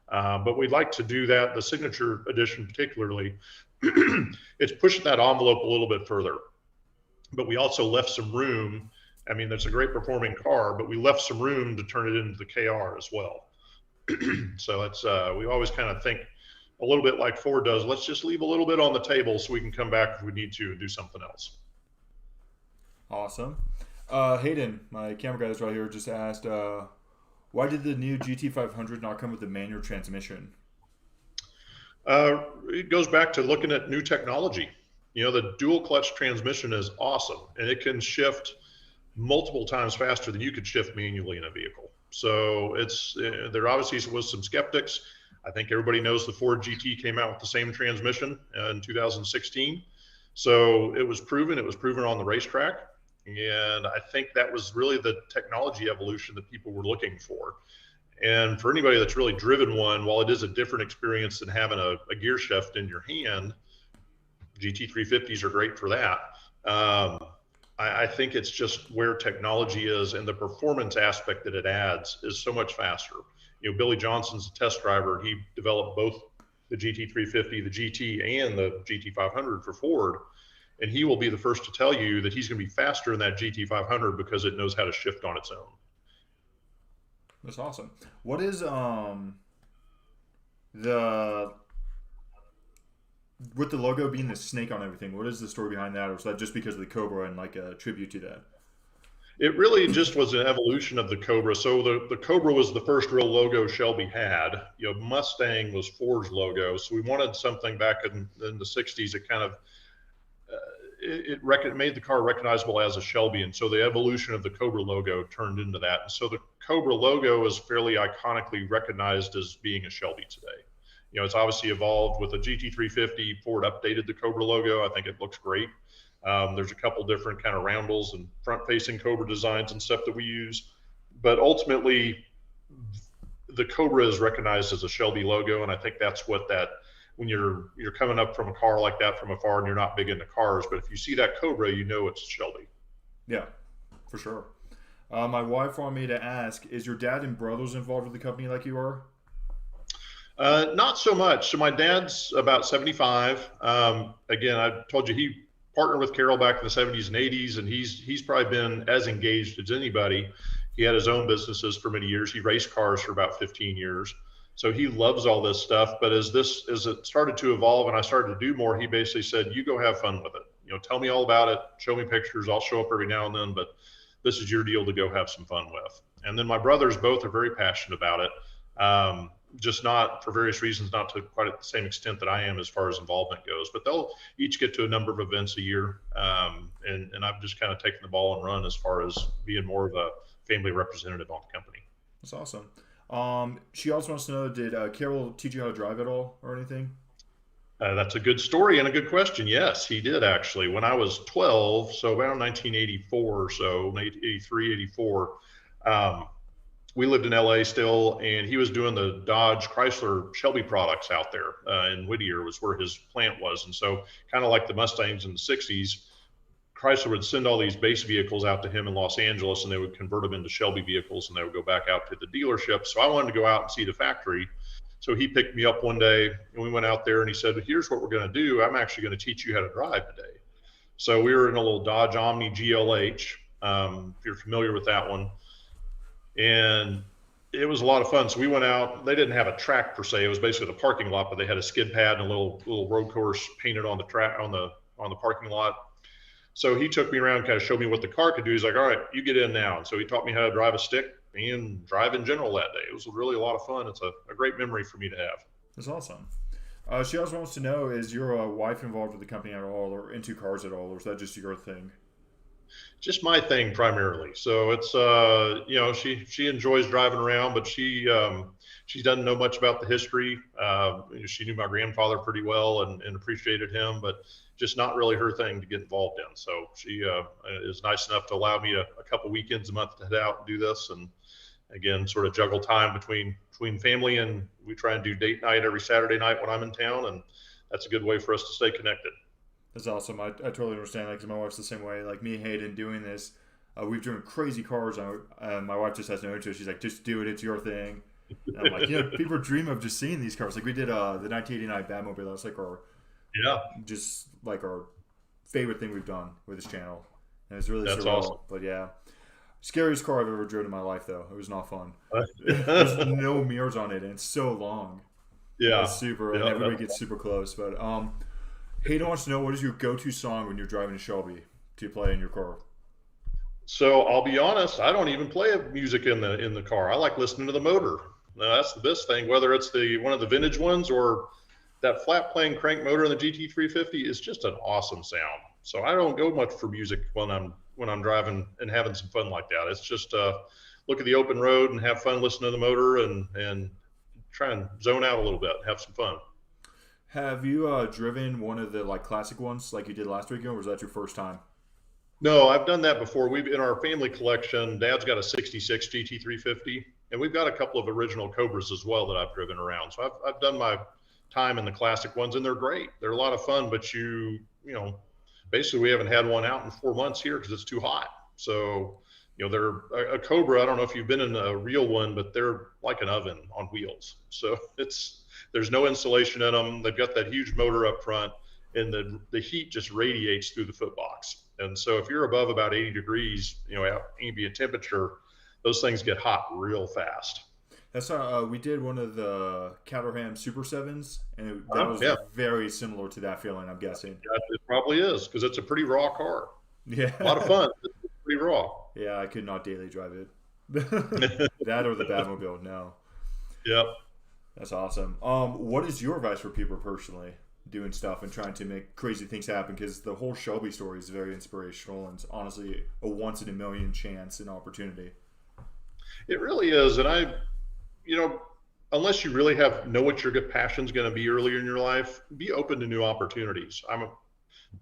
But we'd like to do that. The Signature Edition particularly, it's pushing that envelope a little bit further. But we also left some room. I mean, that's a great performing car, but we left some room to turn it into the KR as well. So it's we always kind of think a little bit like Ford does. Let's just leave a little bit on the table so we can come back if we need to and do something else. Awesome. Hayden, my camera guy is right here, just asked, why did the new GT500 not come with a manual transmission? It goes back to looking at new technology. The dual clutch transmission is awesome, and it can shift multiple times faster than you could shift manually in a vehicle. So there obviously was some skeptics. I think everybody knows the Ford GT came out with the same transmission in 2016. So it was proven on the racetrack. And I think that was really the technology evolution that people were looking for. And for anybody that's really driven one, while it is a different experience than having a gear shift in your hand, GT350s are great for that. I think it's just where technology is, and the performance aspect that it adds is so much faster. Billy Johnson's a test driver. He developed both the GT350, the GT, and the GT500 for Ford. And he will be the first to tell you that he's going to be faster in that GT500 because it knows how to shift on its own. That's awesome. What is the with the logo being the snake on everything? What is the story behind that, or is that just because of the Cobra and like a tribute to that? It really just was an evolution of the Cobra. So the Cobra was the first real logo Shelby had. Mustang was Ford's logo. So we wanted something back in the 60s that kind of made the car recognizable as a Shelby. And so the evolution of the Cobra logo turned into that. And so the Cobra logo is fairly iconically recognized as being a Shelby today. It's obviously evolved with the GT350. Ford updated the Cobra logo. I think it looks great. There's a couple different kind of roundels and front-facing Cobra designs and stuff that we use. But ultimately, the Cobra is recognized as a Shelby logo. And I think that's what when you're coming up from a car like that from afar and you're not big into cars, but if you see that Cobra, it's Shelby. Yeah, for sure. My wife wanted me to ask, is your dad and brothers involved with the company like you are? Not so much. So my dad's about 75. Again, I told you he partnered with Carroll back in the 70s and 80s, and he's probably been as engaged as anybody. He had his own businesses for many years. He raced cars for about 15 years. So he loves all this stuff. But as it started to evolve and I started to do more, he basically said, you go have fun with it. Tell me all about it. Show me pictures. I'll show up every now and then, but this is your deal to go have some fun with. And then my brothers both are very passionate about it. Just not for various reasons, not to quite at the same extent that I am as far as involvement goes, but they'll each get to a number of events a year. And I've just kind of taken the ball and run as far as being more of a family representative on the company. That's awesome. She also wants to know, did Carroll teach you how to drive at all or anything? That's a good story and a good question. Yes, he did actually. When I was 12, so around 1984 or so, 83, 84, we lived in LA still, and he was doing the Dodge Chrysler Shelby products out there in Whittier was where his plant was. And so kind of like the Mustangs in the 60s, Chrysler would send all these base vehicles out to him in Los Angeles, and they would convert them into Shelby vehicles, and they would go back out to the dealership. So I wanted to go out and see the factory. So he picked me up one day, and we went out there, and he said, here's what we're going to do. I'm actually going to teach you how to drive today. So we were in a little Dodge Omni GLH, if you're familiar with that one. And it was a lot of fun. So we went out. They didn't have a track per se. It was basically the parking lot, but they had a skid pad and a little road course painted on the track on the parking lot. So he took me around, kind of showed me what the car could do. He's like, all right, you get in now. And so he taught me how to drive a stick and drive in general that day. It was really a lot of fun. It's a great memory for me to have. That's awesome. She also wants to know, is your wife involved with the company at all or into cars at all, or is that just your thing? Just my thing primarily. So it's, she enjoys driving around, but she doesn't know much about the history. She knew my grandfather pretty well and appreciated him, but just not really her thing to get involved in. So she is nice enough to allow me a couple weekends a month to head out and do this. And again, sort of juggle time between family, and we try and do date night every Saturday night when I'm in town. And that's a good way for us to stay connected. That's awesome. I totally understand that because my wife's the same way. Like me and Hayden doing this, we've driven crazy cars. My wife just has no interest. She's like, just do it. It's your thing. And I'm like, people dream of just seeing these cars. Like we did the 1989 Batmobile. That's like our favorite thing we've done with this channel. And it's really surreal. Awesome. But yeah. Scariest car I've ever driven in my life, though. It was not fun. There's no mirrors on it, and it's so long. Yeah. It's super, and everybody gets super close. But Hayden wants to know, what is your go-to song when you're driving a Shelby to play in your car? So I'll be honest, I don't even play music in the car. I like listening to the motor. Now, that's the best thing, whether it's one of the vintage ones or that flat plane crank motor in the GT350 is just an awesome sound. So I don't go much for music when I'm driving and having some fun like that. It's just look at the open road and have fun listening to the motor and try and zone out a little bit and have some fun. Have you driven one of the classic ones like you did last weekend, or was that your first time? No, I've done that before. We've in our family collection, Dad's got a 66 GT350, and we've got a couple of original Cobras as well that I've driven around. So I've done my time in the classic ones, and they're great. They're a lot of fun, but basically we haven't had one out in 4 months here because it's too hot. So, they're a Cobra. I don't know if you've been in a real one, but they're like an oven on wheels. So there's no insulation in them. They've got that huge motor up front, and the heat just radiates through the foot box. And so if you're above about 80 degrees, ambient temperature, those things get hot real fast. That's how we did one of the Caterham Super 7s, and that was very similar to that feeling, I'm guessing. Yeah, it probably is, because it's a pretty raw car. Yeah. A lot of fun. It's pretty raw. Yeah, I could not daily drive it. That or the Batmobile, no. Yep. That's awesome. What is your advice for people personally doing stuff and trying to make crazy things happen? Because the whole Shelby story is very inspirational, and it's honestly a once-in-a-million chance and opportunity. It really is, and unless you really know what your passion's going to be earlier in your life, be open to new opportunities.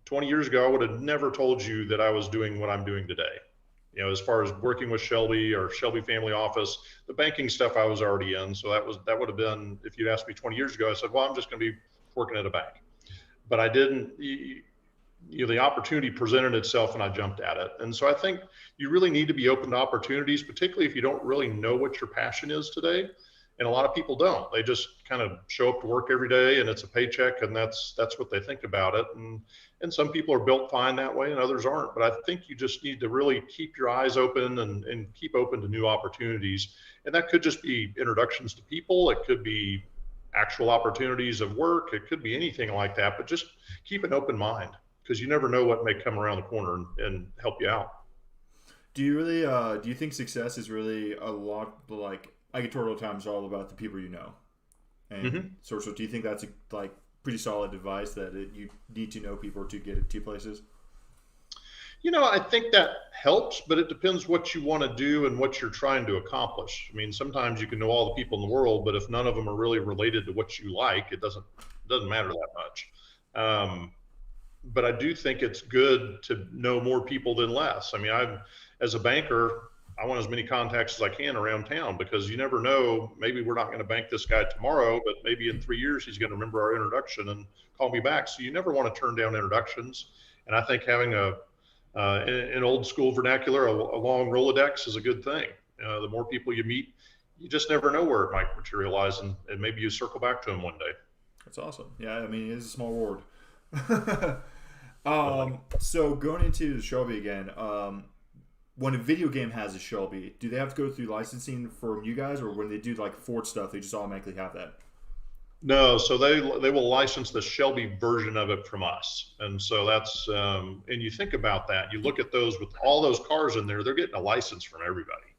20 years ago, I would have never told you that I was doing what I'm doing today. As far as working with Shelby or Shelby Family Office, the banking stuff I was already in. So that would have been, if you'd asked me 20 years ago, I said, well, I'm just going to be working at a bank. But I didn't. The opportunity presented itself and I jumped at it. And so I think you really need to be open to opportunities, particularly if you don't really know what your passion is today. And a lot of people don't. They just kind of show up to work every day and it's a paycheck, and that's what they think about it. And some people are built fine that way and others aren't. But I think you just need to really keep your eyes open and keep open to new opportunities. And that could just be introductions to people. It could be actual opportunities of work. It could be anything like that, but just keep an open mind, because you never know what may come around the corner and help you out. Do you really, do you think success is really a lot like editorial times all about the people you know? And so do you think that's pretty solid advice that you need to know people to get it to places? I think that helps, but it depends what you want to do and what you're trying to accomplish. I mean, sometimes you can know all the people in the world, but if none of them are really related to what you like, it doesn't matter that much. But I do think it's good to know more people than less. I mean, as a banker, I want as many contacts as I can around town, because you never know, maybe we're not going to bank this guy tomorrow, but maybe in 3 years, he's going to remember our introduction and call me back. So you never want to turn down introductions. And I think having in old school vernacular, a long Rolodex is a good thing. The more people you meet, you just never know where it might materialize, and maybe you circle back to him one day. That's awesome. Yeah, I mean, it is a small world. So going into the Shelby again, when a video game has a Shelby, do they have to go through licensing from you guys, or when they do like Ford stuff, they just automatically have that? No, so they will license the Shelby version of it from us, and so that's and you think about that. You look at those with all those cars in there; they're getting a license from everybody,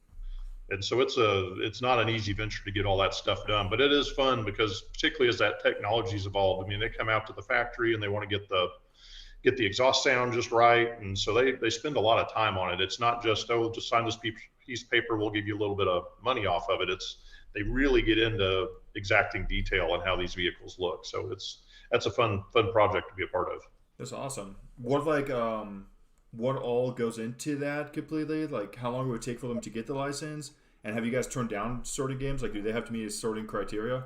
and so it's not an easy venture to get all that stuff done. But it is fun, because particularly as that technology's evolved, I mean, they come out to the factory and they want to get the exhaust sound just right, and so they spend a lot of time on it. It's not just, oh, just sign this piece of paper, we'll give you a little bit of money off of it. They really get into exacting detail on how these vehicles look. So that's a fun project to be a part of. That's awesome. What all goes into that completely? Like, how long would it take for them to get the license? And have you guys turned down sorting games? Like, do they have to meet a sorting criteria?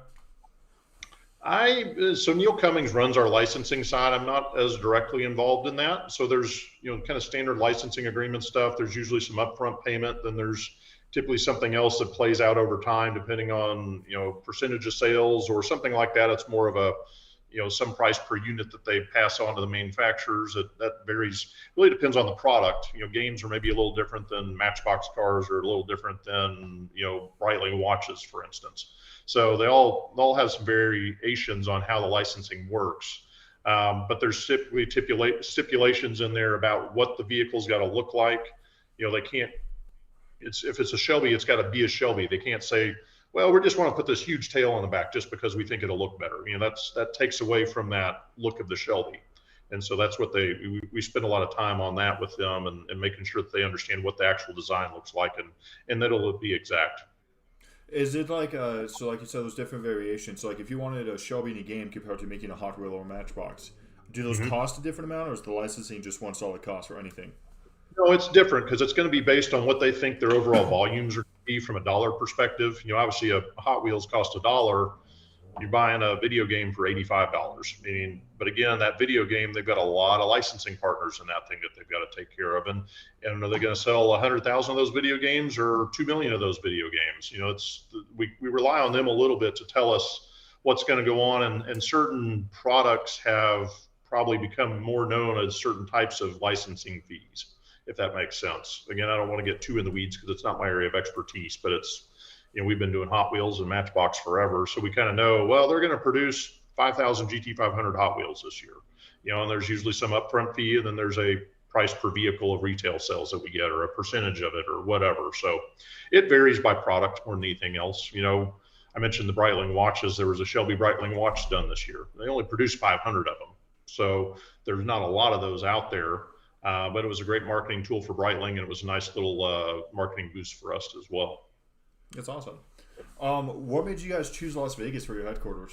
So Neil Cummings runs our licensing side. I'm not as directly involved in that. So there's, kind of standard licensing agreement stuff. There's usually some upfront payment. Then there's typically something else that plays out over time, depending on, percentage of sales or something like that. It's more of a, some price per unit that they pass on to the manufacturers. That varies. Really depends on the product. Games are maybe a little different than Matchbox cars, or a little different than, Breitling watches, for instance. So they all have some variations on how the licensing works. But there's typically stipulations in there about what the vehicle's got to look like. They can't, if it's a Shelby, it's got to be a Shelby. They can't say, well, we just want to put this huge tail on the back just because we think it'll look better. That takes away from that look of the Shelby. And so that's what we spend a lot of time on that with them, and making sure that they understand what the actual design looks like, and that it'll be exact. Is it like so like you said, there's different variations. So like if you wanted a Shelby in a game compared to making a Hot Wheel or a Matchbox, do those cost a different amount, or is the licensing just one solid cost for anything? No, it's different, because it's going to be based on what they think their overall volumes are going to be from a dollar perspective. Obviously a Hot Wheels costs $1. you're buying a video game for $85. I mean, but again, that video game, they've got a lot of licensing partners in that thing that they've got to take care of. And are they going to sell 100,000 of those video games or 2 million of those video games? You know, we rely on them a little bit to tell us what's going to go on. And certain products have probably become more known as certain types of licensing fees, if that makes sense. Again, I don't want to get too in the weeds because it's not my area of expertise, but it's, you know, we've been doing Hot Wheels and Matchbox forever. So we kind of know, well, they're going to produce 5,000 GT500 Hot Wheels this year, you know, and there's usually some upfront fee, and then there's a price per vehicle of retail sales that we get, or a percentage of it, or whatever. So it varies by product more than anything else. You know, I mentioned the Breitling watches. There was a Shelby Breitling watch done this year. They only produced 500 of them. So there's not a lot of those out there, but it was a great marketing tool for Breitling, and it was a nice little marketing boost for us as well. That's awesome. What made you guys choose Las Vegas for your headquarters?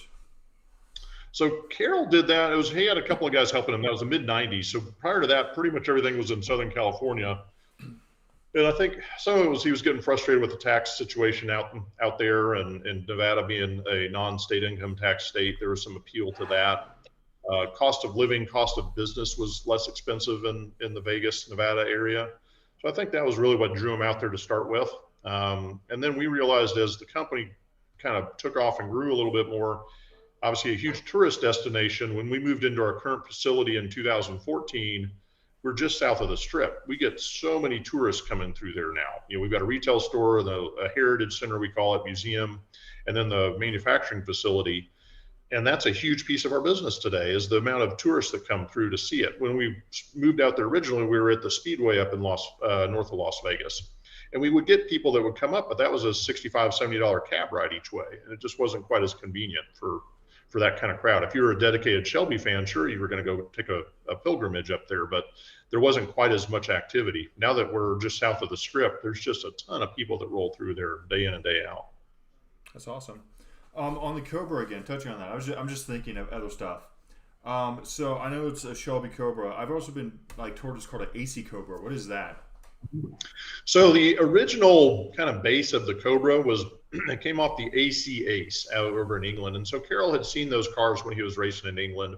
So Carroll did that. He had a couple of guys helping him. That was the mid '90s. So prior to that, pretty much everything was in Southern California. And I think some of it was he was getting frustrated with the tax situation out there, and Nevada being a non-state income tax state, there was some appeal to that. Cost of living, cost of business was less expensive in the Vegas, Nevada area. So I think that was really what drew him out there to start with. And then we realized as the company kind of took off and grew a little bit more, obviously a huge tourist destination. When we moved into our current facility in 2014, we're just south of the Strip. We get so many tourists coming through there now. You know, we've got a retail store, a heritage center, we call it, museum, and then the manufacturing facility. And that's a huge piece of our business today, is the amount of tourists that come through to see it. When we moved out there originally, we were at the Speedway up in north of Las Vegas. And we would get people that would come up, but that was a $65, $70 cab ride each way. And it just wasn't quite as convenient for that kind of crowd. If you were a dedicated Shelby fan, sure, you were going to go take a pilgrimage up there, but there wasn't quite as much activity. Now that we're just south of the Strip, there's just a ton of people that roll through there day in and day out. That's awesome. On the Cobra again, touching on that, I'm just thinking of other stuff. So I know it's a Shelby Cobra. I've also been told it's called an AC Cobra. What is that? So the original kind of base of the Cobra was, it came off the AC Ace out over in England. And so Carroll had seen those cars when he was racing in England.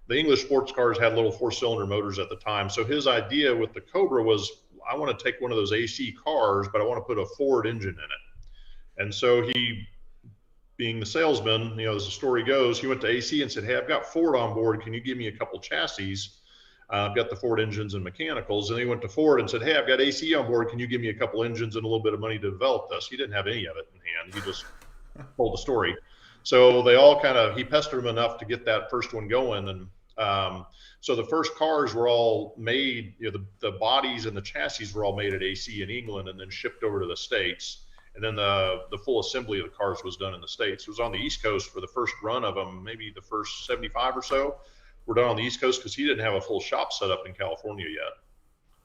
The English sports cars had little 4-cylinder motors at the time. So his idea with the Cobra was, I want to take one of those AC cars, but I want to put a Ford engine in it. And so he, being the salesman, you know, as the story goes, he went to AC and said, hey, I've got Ford on board. Can you give me a couple chassis? I've got the Ford engines and mechanicals. And he went to Ford and said, hey, I've got AC on board. Can you give me a couple engines and a little bit of money to develop this? He didn't have any of it in hand. He just told the story. So they all he pestered him enough to get that first one going. And so the first cars were all made, you know, the bodies and the chassis were all made at AC in England and then shipped over to the States. And then the full assembly of the cars was done in the States. It was on the East Coast for the first run of them, maybe the first 75 or so. Were done on the East Coast because he didn't have a full shop set up in California yet.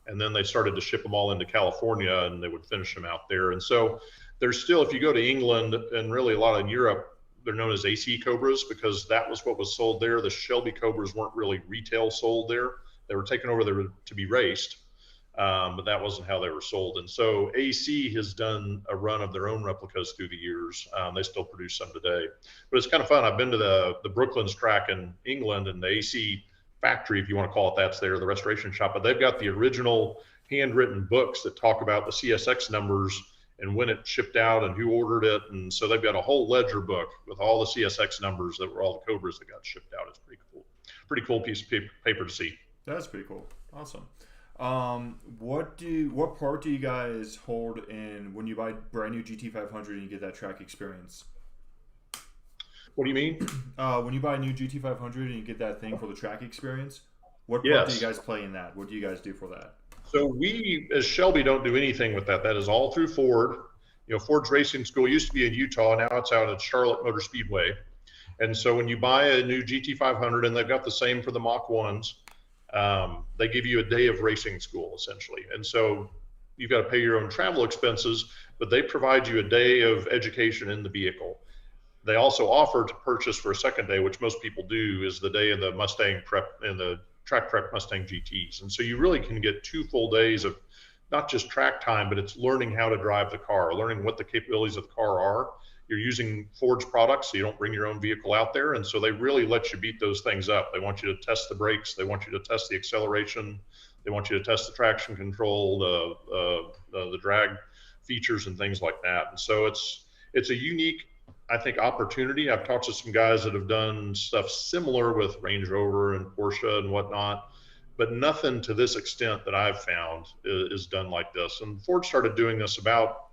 And then they started to ship them all into California, and they would finish them out there. And so there's still, if you go to England and really a lot in Europe, they're known as AC Cobras because that was what was sold there. The Shelby Cobras weren't really retail sold there. They were taken over there to be raced, but that wasn't how they were sold. And so AC has done a run of their own replicas through the years. They still produce some today, but it's kind of fun. I've been to the Brooklands track in England, and the AC factory, if you want to call it that's there, the restoration shop, but they've got the original handwritten books that talk about the CSX numbers and when it shipped out and who ordered it. And so they've got a whole ledger book with all the CSX numbers that were all the Cobras that got shipped out. It's pretty cool piece of paper to see. That's pretty cool. Awesome. What part do you guys hold in when you buy brand new GT500 and you get that track experience? What do you mean? When you buy a new GT500 and you get that thing for the track experience, what part do you guys play in that? What do you guys do for that? So we, as Shelby, don't do anything with that. That is all through Ford. You know, Ford's racing school used to be in Utah. Now it's out at Charlotte Motor Speedway. And so when you buy a new GT500, and they've got the same for the Mach 1s, they give you a day of racing school, essentially. And so you've got to pay your own travel expenses, but they provide you a day of education in the vehicle. They also offer to purchase for a second day, which most people do, is the day of the Mustang prep and the track prep Mustang GTs. And so you really can get 2 full days of not just track time, but it's learning how to drive the car, learning what the capabilities of the car are. you're using Ford's products, so you don't bring your own vehicle out there. And so they really let you beat those things up. They want you to test the brakes. They want you to test the acceleration. They want you to test the traction control, the drag features and things like that. And so it's a unique, I think, opportunity. I've talked to some guys that have done stuff similar with Range Rover and Porsche and whatnot, but nothing to this extent that I've found is done like this. And Ford started doing this about,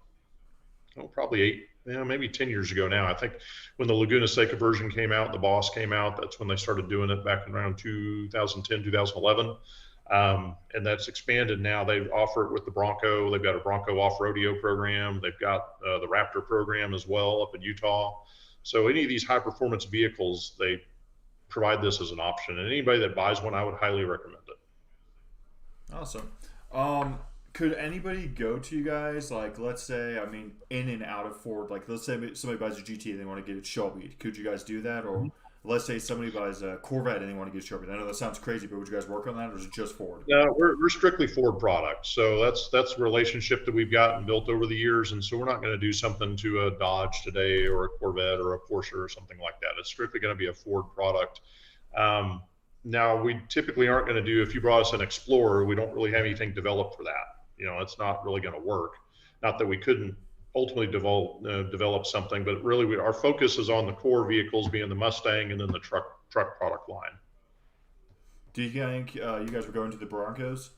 probably maybe 10 years ago now. I think when the Laguna Seca version came out, the Boss came out, that's when they started doing it back around 2010, 2011. And that's expanded now. They offer it with the Bronco. They've got a Bronco off-rodeo program. They've got the Raptor program as well up in Utah. So any of these high-performance vehicles, they provide this as an option. And anybody that buys one, I would highly recommend it. Awesome. Could anybody go to you guys, like, let's say, I mean, in and out of Ford, like, let's say somebody buys a GT and they want to get a Shelby. Could you guys do that? Or let's say somebody buys a Corvette and they want to get a Shelby. I know that sounds crazy, but would you guys work on that, or is it just Ford? No, we're strictly Ford products. So that's a relationship that we've gotten built over the years. And so we're not going to do something to a Dodge today or a Corvette or a Porsche or something like that. It's strictly going to be a Ford product. Now, we typically aren't going to do, if you brought us an Explorer, we don't really have anything developed for that. It's not really going to work. Not that we couldn't ultimately develop something, but really our focus is on the core vehicles, being the Mustang and then the truck product line. Do you think you guys were going to the Broncos?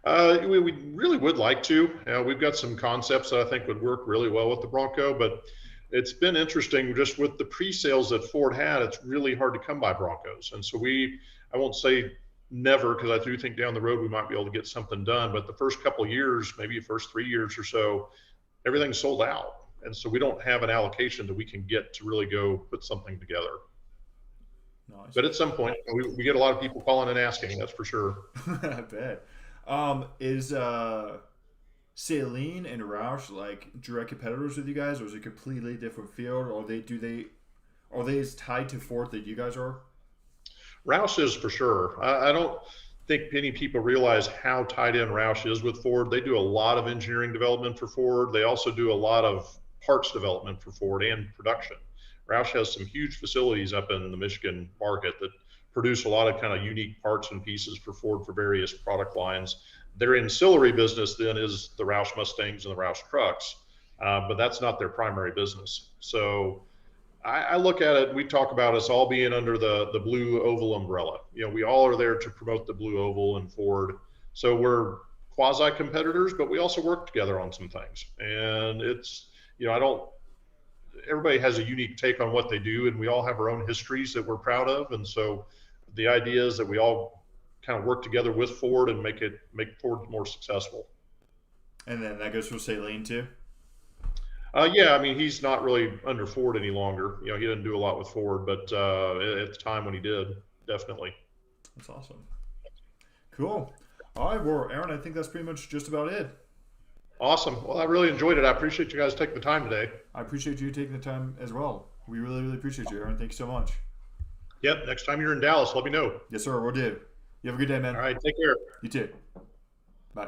We really would like to. We've got some concepts that I think would work really well with the Bronco, but it's been interesting just with the pre-sales that Ford had. It's really hard to come by Broncos. And so I won't say never, because I do think down the road we might be able to get something done. But the first couple of years, maybe the first 3 years or so, everything's sold out. And so we don't have an allocation that we can get to really go put something together. Nice. But at some point, we get a lot of people calling and asking, that's for sure. I bet. Is Saleen and Roush like direct competitors with you guys, or is it a completely different field? Or are they as tied to Ford that you guys are? Roush is for sure. I don't think many people realize how tied in Roush is with Ford. They do a lot of engineering development for Ford. They also do a lot of parts development for Ford and production. Roush has some huge facilities up in the Michigan market that produce a lot of kind of unique parts and pieces for Ford for various product lines. Their ancillary business then is the Roush Mustangs and the Roush trucks, but that's not their primary business. So I look at it, we talk about us all being under the Blue Oval umbrella. We all are there to promote the Blue Oval and Ford. So we're quasi-competitors, but we also work together on some things. And it's, everybody has a unique take on what they do, and we all have our own histories that we're proud of. And so the idea is that we all kind of work together with Ford and make Ford more successful. And then that goes for Saleen too? Yeah, I mean, he's not really under Ford any longer. He didn't do a lot with Ford, but at the time when he did, definitely. That's awesome. Cool. All right, well, Aaron, I think that's pretty much just about it. Awesome. Well, I really enjoyed it. I appreciate you guys taking the time today. I appreciate you taking the time as well. We really, really appreciate you, Aaron. Thank you so much. Yep. Next time you're in Dallas, let me know. Yes, sir. We'll do. You have a good day, man. All right. Take care. You too. Bye.